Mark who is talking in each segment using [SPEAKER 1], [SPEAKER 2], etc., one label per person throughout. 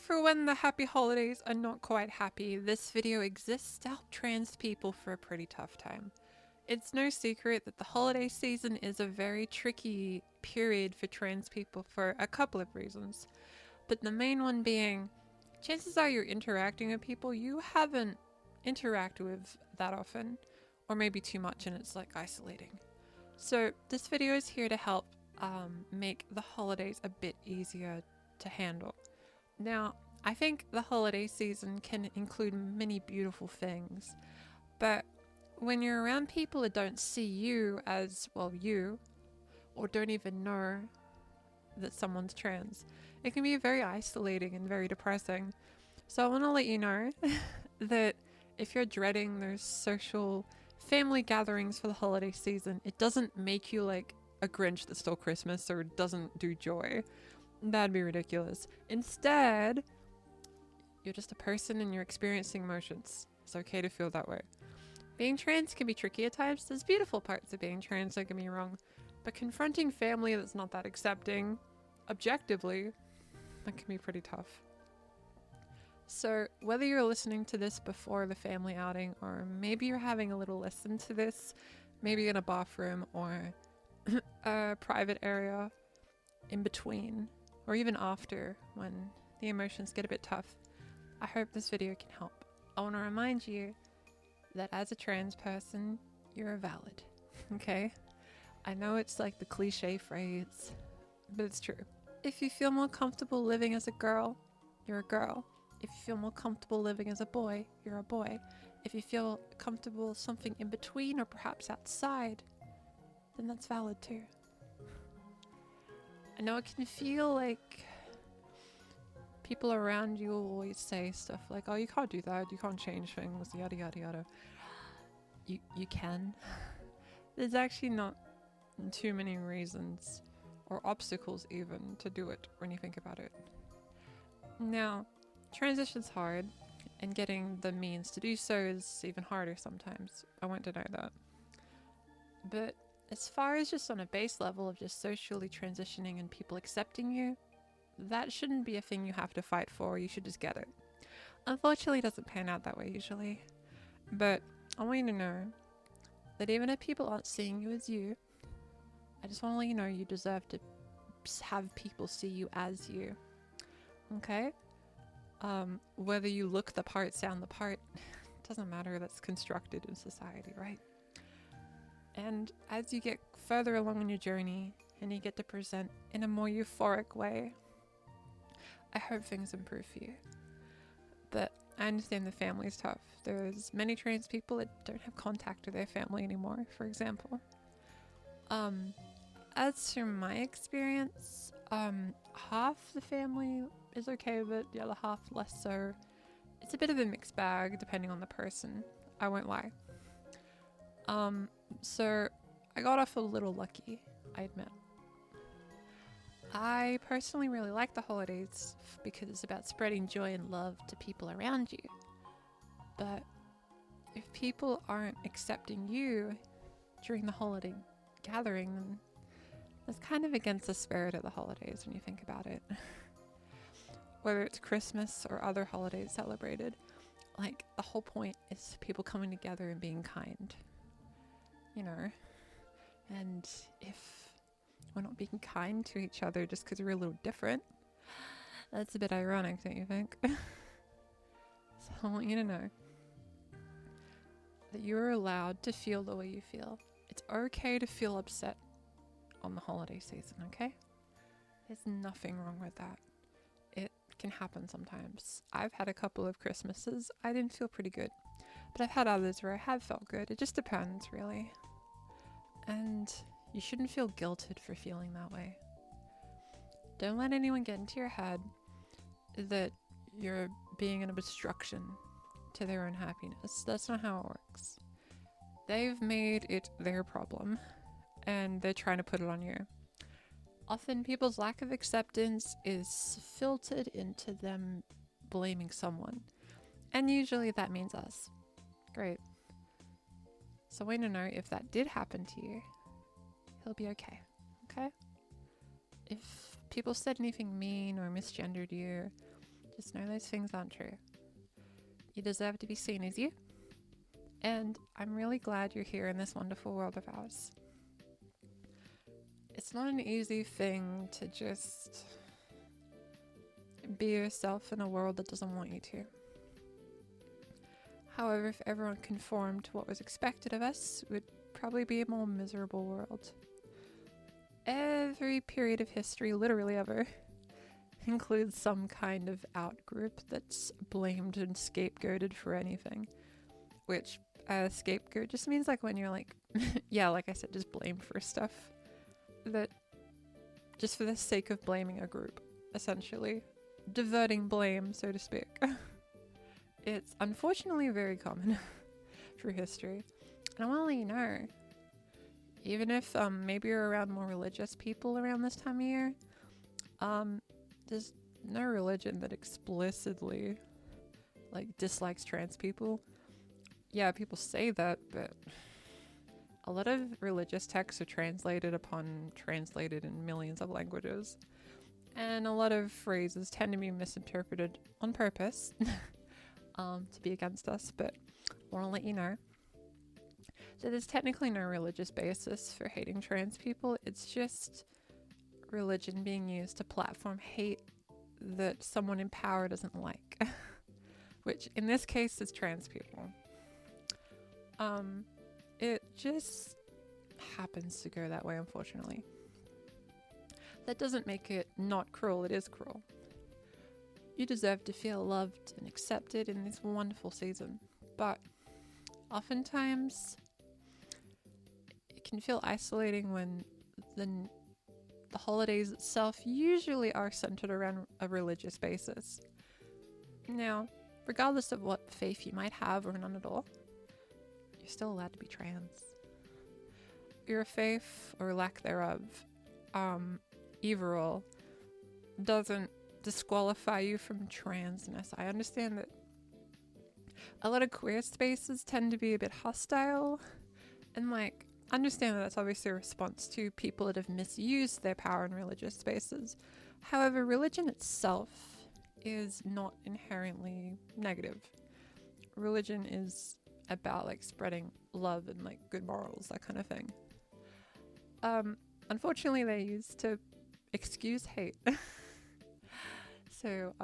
[SPEAKER 1] for when the happy holidays are not quite happy, this video exists to help trans people for a pretty tough time. It's no secret that the holiday season is a very tricky period for trans people for a couple of reasons. But the main one being, chances are you're interacting with people you haven't interacted with that often, or maybe too much and it's like isolating. So this video is here to help make the holidays a bit easier to handle. Now, I think the holiday season can include many beautiful things, but when you're around people that don't see you as, well, you, or don't even know that someone's trans, it can be very isolating and very depressing. So I want to let you know that if you're dreading those social family gatherings for the holiday season, it doesn't make you like a Grinch that stole Christmas or doesn't do joy. That'd be ridiculous. Instead, you're just a person and you're experiencing emotions. It's okay to feel that way. Being trans can be tricky at times. There's beautiful parts of being trans, don't get me wrong. But confronting family that's not that accepting, objectively, that can be pretty tough. So whether you're listening to this before the family outing, or maybe you're having a little listen to this, maybe in a bathroom or a private area in between, or even after when the emotions get a bit tough, I hope this video can help. I want to remind you that as a trans person, you're valid, okay? I know it's like the cliche phrase, but it's true. If you feel more comfortable living as a girl, you're a girl. If you feel more comfortable living as a boy, you're a boy. If you feel comfortable something in between or perhaps outside, then that's valid too. I know it can feel like people around you will always say stuff like, oh, you can't do that, you can't change things, yada yada yada. You can. There's actually not too many reasons or obstacles even to do it when you think about it. Now, transition's hard, and getting the means to do so is even harder sometimes. I won't deny that. But as far as just on a base level of just socially transitioning and people accepting you, that shouldn't be a thing you have to fight for. You should just get it. Unfortunately, it doesn't pan out that way usually. But I want you to know that even if people aren't seeing you as you, I just want to let you know you deserve to have people see you as you. Okay? Whether you look the part, sound the part, doesn't matter. That's constructed in society, right? And as you get further along in your journey and you get to present in a more euphoric way, I hope things improve for you. But I understand the family is tough. There's many trans people that don't have contact with their family anymore, for example. As from my experience, half the family is okay with it, the other half less so. It's a bit of a mixed bag depending on the person, I won't lie. So I got off a little lucky, I admit. I personally really like the holidays because it's about spreading joy and love to people around you. But if people aren't accepting you during the holiday gathering, then that's kind of against the spirit of the holidays when you think about it. Whether it's Christmas or other holidays celebrated, like the whole point is people coming together and being kind, you know. And if we're not being kind to each other just because we're a little different, that's a bit ironic, don't you think? So I want you to know that you're allowed to feel the way you feel. It's okay to feel upset on the holiday season, okay? There's nothing wrong with that. It can happen sometimes. I've had a couple of Christmases I didn't feel pretty good, but I've had others where I have felt good. It just depends, really. And you shouldn't feel guilted for feeling that way. Don't let anyone get into your head that you're being an obstruction to their own happiness. That's not how it works. They've made it their problem, and they're trying to put it on you. Often people's lack of acceptance is filtered into them blaming someone. And usually that means us. Great. So I want to know if that did happen to you, he'll be okay. Okay? If people said anything mean or misgendered you, Just know those things aren't true. You deserve to be seen as you. And I'm really glad you're here in this wonderful world of ours. It's not an easy thing to just be yourself in a world that doesn't want you to. However, if everyone conformed to what was expected of us, it would probably be a more miserable world. Every period of history, literally ever, includes some kind of out-group that's blamed and scapegoated for anything. Which, scapegoat just means like when you're like, yeah, like I said, just blamed for stuff. That just for the sake of blaming a group, essentially. Diverting blame, so to speak. It's unfortunately very common through history. And I want to let you know, even if maybe you're around more religious people around this time of year, there's no religion that explicitly like dislikes trans people. Yeah, people say that, but a lot of religious texts are translated in millions of languages. And a lot of phrases tend to be misinterpreted on purpose to be against us, but I want to let you know that there's technically no religious basis for hating trans people. It's just religion being used to platform hate that someone in power doesn't like, which in this case is trans people. It just happens to go that way, unfortunately. That doesn't make it not cruel, it is cruel. You deserve to feel loved and accepted in this wonderful season, but oftentimes it can feel isolating when the holidays itself usually are centered around a religious basis. Now, regardless of what faith you might have or none at all, you're still allowed to be trans. Your faith or lack thereof, either or, doesn't disqualify you from transness. I understand that a lot of queer spaces tend to be a bit hostile, and like, understand that that's obviously a response to people that have misused their power in religious spaces. However, religion itself is not inherently negative. Religion is about like spreading love and like good morals, that kind of thing. Unfortunately, they're used to excuse hate. So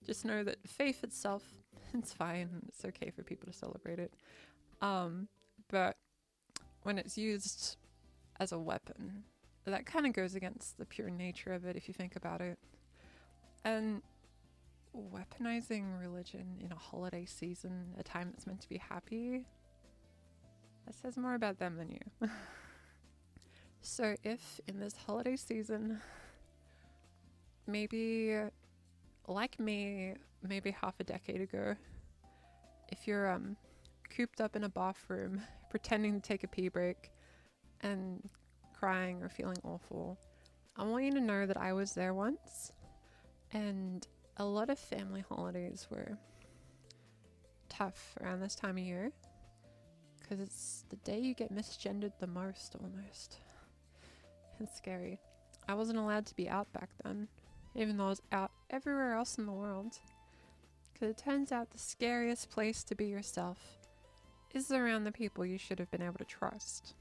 [SPEAKER 1] just know that faith itself, it's fine. It's okay for people to celebrate it. But when it's used as a weapon, that kind of goes against the pure nature of it if you think about it. And weaponizing religion in a holiday season, a time that's meant to be happy, that says more about them than you. So if in this holiday season, maybe like me, maybe half a decade ago, if you're cooped up in a bathroom pretending to take a pee break and crying or feeling awful, I want you to know that I was there once, and a lot of family holidays were tough around this time of year because it's the day you get misgendered the most, almost. It's scary. I wasn't allowed to be out back then, even though I was out everywhere else in the world, because it turns out the scariest place to be yourself is around the people you should have been able to trust.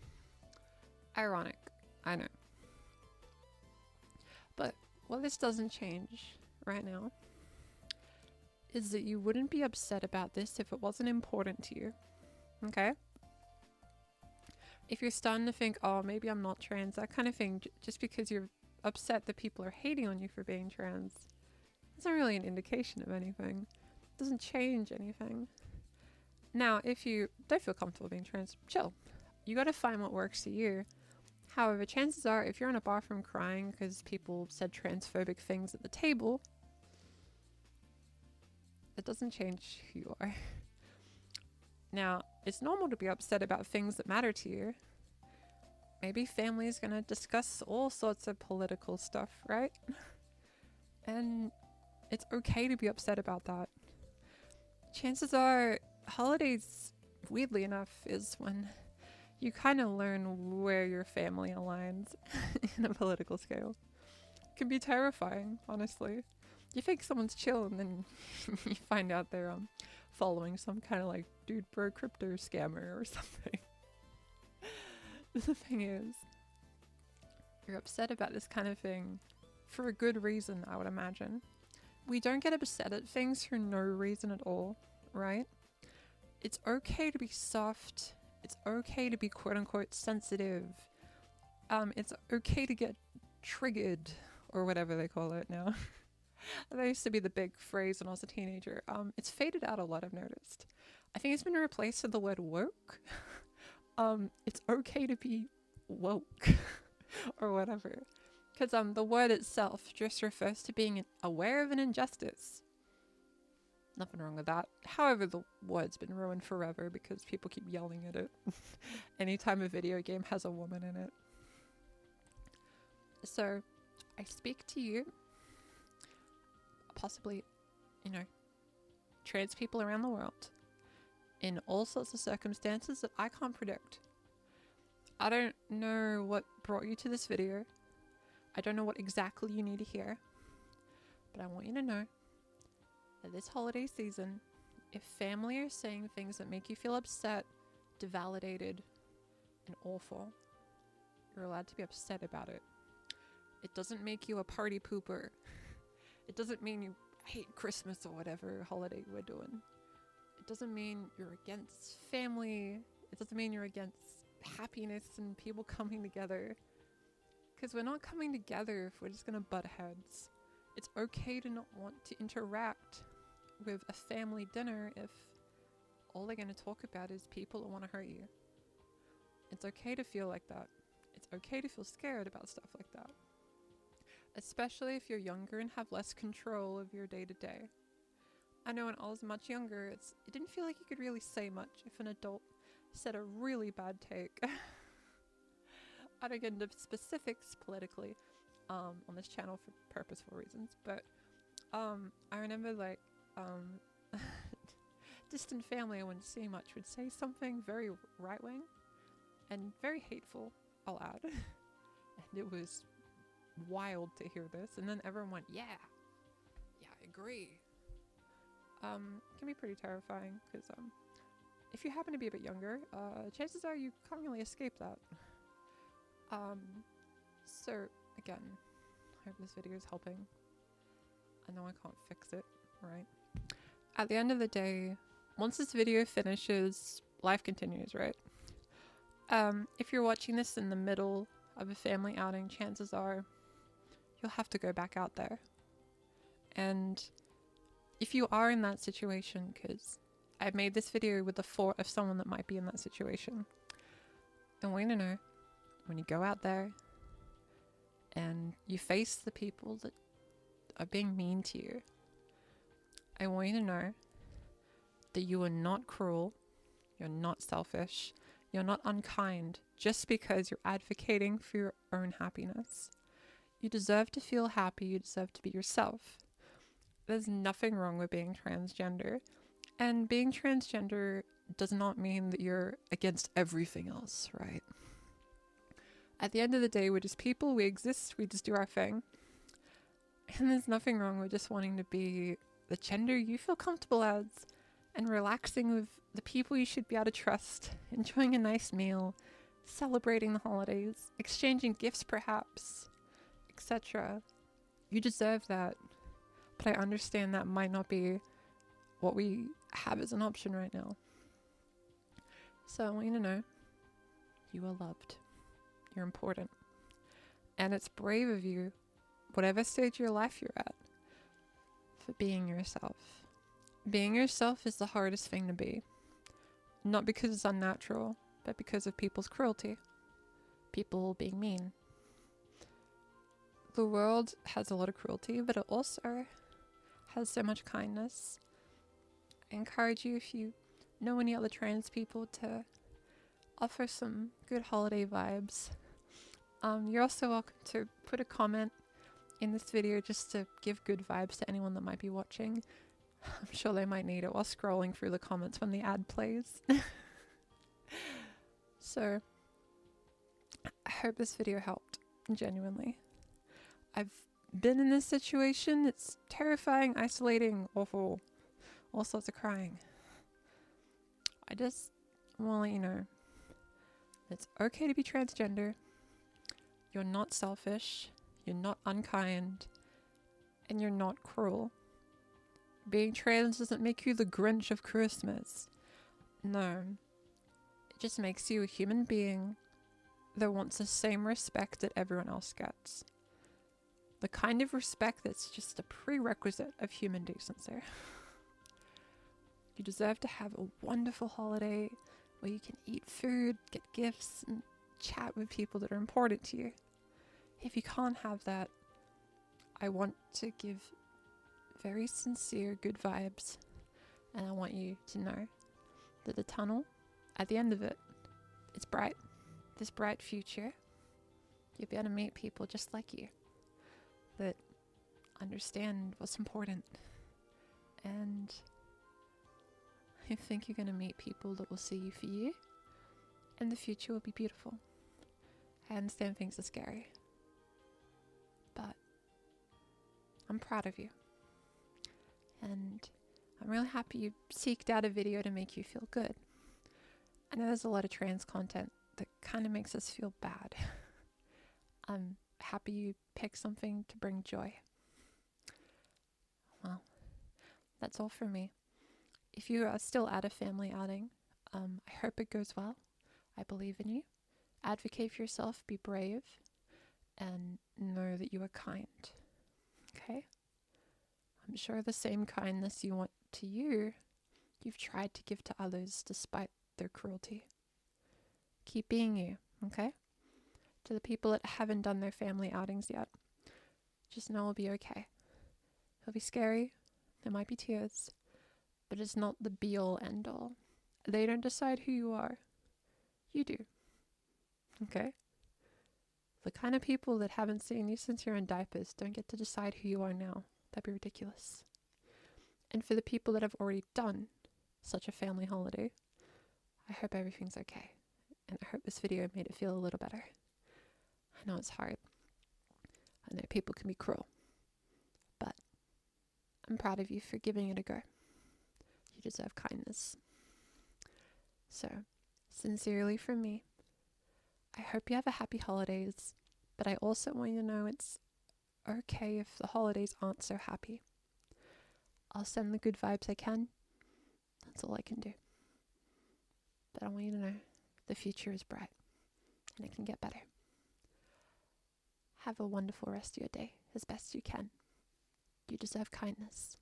[SPEAKER 1] Ironic, I know. But what this doesn't change right now is that you wouldn't be upset about this if it wasn't important to you, okay? If you're starting to think, oh, maybe I'm not trans, that kind of thing, just because you're upset that people are hating on you for being trans, isn't really an indication of anything. It doesn't change anything. Now, if you don't feel comfortable being trans, chill. You gotta find what works for you. However, chances are, if you're in a bathroom crying because people said transphobic things at the table, it doesn't change who you are. Now, it's normal to be upset about things that matter to you. Maybe family is going to discuss all sorts of political stuff, right? And it's okay to be upset about that. Chances are, holidays, weirdly enough, is when you kind of learn where your family aligns in a political scale. It can be terrifying, honestly. You think someone's chill, and then you find out they're following some kind of like dude bro crypto scammer or something. The thing is, you're upset about this kind of thing for a good reason, I would imagine. We don't get upset at things for no reason at all, right? It's okay to be soft. It's okay to be quote unquote sensitive. It's okay to get triggered, or whatever they call it now. That used to be the big phrase when I was a teenager. It's faded out a lot, I've noticed. I think it's been replaced with the word woke. It's okay to be woke or whatever. Because the word itself just refers to being aware of an injustice. Nothing wrong with that. However, the word's been ruined forever because people keep yelling at it anytime a video game has a woman in it. So, I speak to you, possibly, trans people around the world, in all sorts of circumstances that I can't predict. I don't know what brought you to this video. I don't know what exactly you need to hear. But I want you to know that this holiday season, if family are saying things that make you feel upset, devalidated, and awful, you're allowed to be upset about it. It doesn't make you a party pooper. It doesn't mean you hate Christmas or whatever holiday we're doing. It doesn't mean you're against family. It doesn't mean you're against happiness and people coming together. Because we're not coming together if we're just going to butt heads. It's okay to not want to interact with a family dinner if all they're going to talk about is people that want to hurt you. It's okay to feel like that. It's okay to feel scared about stuff like that. Especially if you're younger and have less control of your day-to-day. I know when I was much younger, it didn't feel like you could really say much if an adult said a really bad take. I don't get into specifics politically on this channel for purposeful reasons, but I remember distant family I wouldn't see much would say something very right-wing and very hateful, I'll add. And it was wild to hear this, and then everyone went, yeah, I agree. It can be pretty terrifying, because if you happen to be a bit younger, chances are you can't really escape that. So again, I hope this video is helping. I know I can't fix it, right? At the end of the day, once this video finishes, life continues, right? If you're watching this in the middle of a family outing, chances are you'll have to go back out there. And if you are in that situation, because I made this video with the thought of someone that might be in that situation, I want you to know, when you go out there and you face the people that are being mean to you, I want you to know that you are not cruel, you're not selfish, you're not unkind just because you're advocating for your own happiness. You deserve to feel happy, you deserve to be yourself. There's nothing wrong with being transgender, and being transgender does not mean that you're against everything else, right? At the end of the day, we're just people, we exist, we just do our thing. And there's nothing wrong with just wanting to be the gender you feel comfortable as, and relaxing with the people you should be able to trust, enjoying a nice meal, celebrating the holidays, exchanging gifts perhaps, etc. You deserve that, but I understand that might not be what we have as an option right now. So I want you to know, you are loved. You're important. And it's brave of you, whatever stage of your life you're at, for being yourself. Being yourself is the hardest thing to be. Not because it's unnatural, but because of people's cruelty. People being mean. The world has a lot of cruelty, but it also has so much kindness. I encourage you, if you know any other trans people, to offer some good holiday vibes. You're also welcome to put a comment in this video just to give good vibes to anyone that might be watching. I'm sure they might need it while scrolling through the comments when the ad plays. So, I hope this video helped, genuinely. I've been in this situation. It's terrifying, isolating, awful, all sorts of crying. I just want to let you know it's okay to be transgender. You're not selfish, you're not unkind, and you're not cruel. Being trans doesn't make you the Grinch of Christmas. No. It just makes you a human being that wants the same respect that everyone else gets. The kind of respect that's just a prerequisite of human decency. You deserve to have a wonderful holiday where you can eat food, get gifts, and chat with people that are important to you. If you can't have that, I want to give very sincere good vibes, and I want you to know that the tunnel, at the end of it, it's bright. This bright future, you'll be able to meet people just like you that understand what's important, and I think you're going to meet people that will see you for you, and the future will be beautiful. I understand things are scary, but I'm proud of you, and I'm really happy you seeked out a video to make you feel good. I know there's a lot of trans content that kind of makes us feel bad. I'm happy you picked something to bring joy. Well, that's all for me. If you are still at a family outing, I hope it goes well. I believe in you. Advocate for yourself, be brave, and know that you are kind. Okay? I'm sure the same kindness you want to you, you've tried to give to others despite their cruelty. Keep being you, okay? To the people that haven't done their family outings yet, just know it'll be okay. It'll be scary. There might be tears, but it's not the be-all, end-all. They don't decide who you are. You do. Okay? The kind of people that haven't seen you since you're in diapers don't get to decide who you are now. That'd be ridiculous. And for the people that have already done such a family holiday, I hope everything's okay. And I hope this video made it feel a little better. I know it's hard. I know people can be cruel. But I'm proud of you for giving it a go. You deserve kindness. So, sincerely from me, I hope you have a happy holidays, but I also want you to know it's okay if the holidays aren't so happy. I'll send the good vibes I can. That's all I can do. But I want you to know the future is bright and it can get better. Have a wonderful rest of your day as best you can. You deserve kindness.